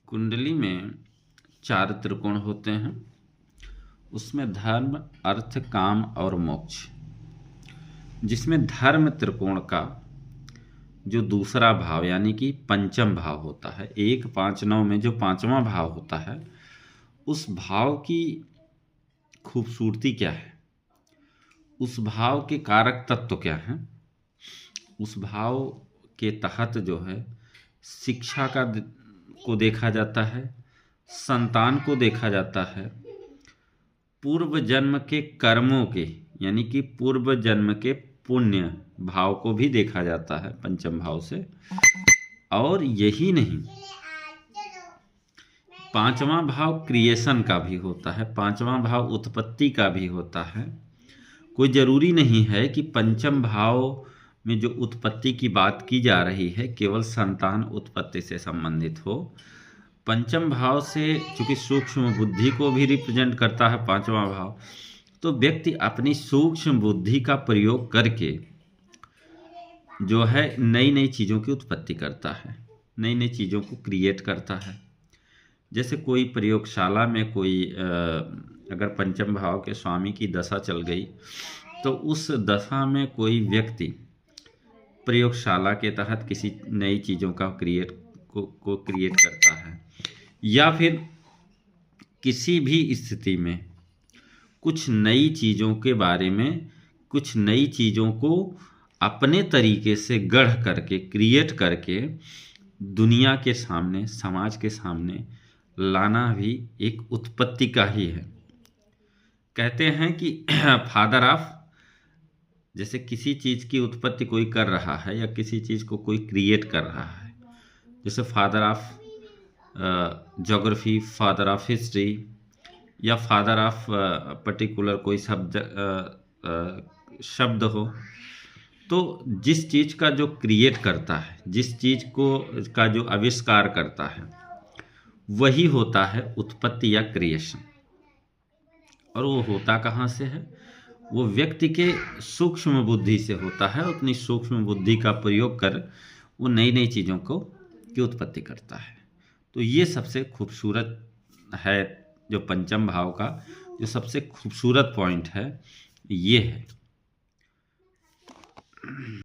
कुंडली में 4 त्रिकोण होते हैं। उसमें धर्म, अर्थ, काम और मोक्ष। जिसमें धर्म त्रिकोण का जो दूसरा भाव यानी कि पंचम भाव होता है, 1, 5, 9 में जो 5वां भाव होता है, उस भाव की खूबसूरती क्या है, उस भाव के कारक तत्व क्या हैं, उस भाव के तहत जो है शिक्षा को देखा जाता है, संतान को देखा जाता है, पूर्व जन्म के कर्मों के यानी कि पूर्व जन्म के पुण्य भाव को भी देखा जाता है पंचम भाव से। और यही नहीं, 5वां भाव क्रिएशन का भी होता है, 5वां भाव उत्पत्ति का भी होता है। कोई ज़रूरी नहीं है कि पंचम भाव में जो उत्पत्ति की बात की जा रही है केवल संतान उत्पत्ति से संबंधित हो। पंचम भाव से चूँकि सूक्ष्म बुद्धि को भी रिप्रेजेंट करता है 5वां भाव, तो व्यक्ति अपनी सूक्ष्म बुद्धि का प्रयोग करके जो है नई नई चीज़ों की उत्पत्ति करता है, नई नई चीज़ों को क्रिएट करता है। जैसे कोई प्रयोगशाला में कोई अगर पंचम भाव के स्वामी की दशा चल गई तो उस दशा में कोई व्यक्ति प्रयोगशाला के तहत किसी नई चीज़ों का क्रिएट करता है, या फिर किसी भी स्थिति में कुछ नई चीज़ों के बारे में, कुछ नई चीज़ों को अपने तरीके से गढ़ करके, क्रिएट करके दुनिया के सामने, समाज के सामने लाना भी एक उत्पत्ति का ही है। कहते हैं कि फादर ऑफ, जैसे किसी चीज़ की उत्पत्ति कोई कर रहा है या किसी चीज़ को कोई क्रिएट कर रहा है, जैसे father of geography, father of history, या फादर ऑफ पर्टिकुलर कोई शब्द हो, तो जिस चीज़ का जो क्रिएट करता है, जिस चीज़ को का जो आविष्कार करता है, वही होता है उत्पत्ति या क्रिएशन। और वो होता कहाँ से है? वो व्यक्ति के सूक्ष्म बुद्धि से होता है। अपनी सूक्ष्म बुद्धि का प्रयोग कर वो नई नई चीज़ों की उत्पत्ति करता है। तो ये सबसे खूबसूरत है, जो पंचम भाव का जो सबसे खूबसूरत पॉइंट है ये है।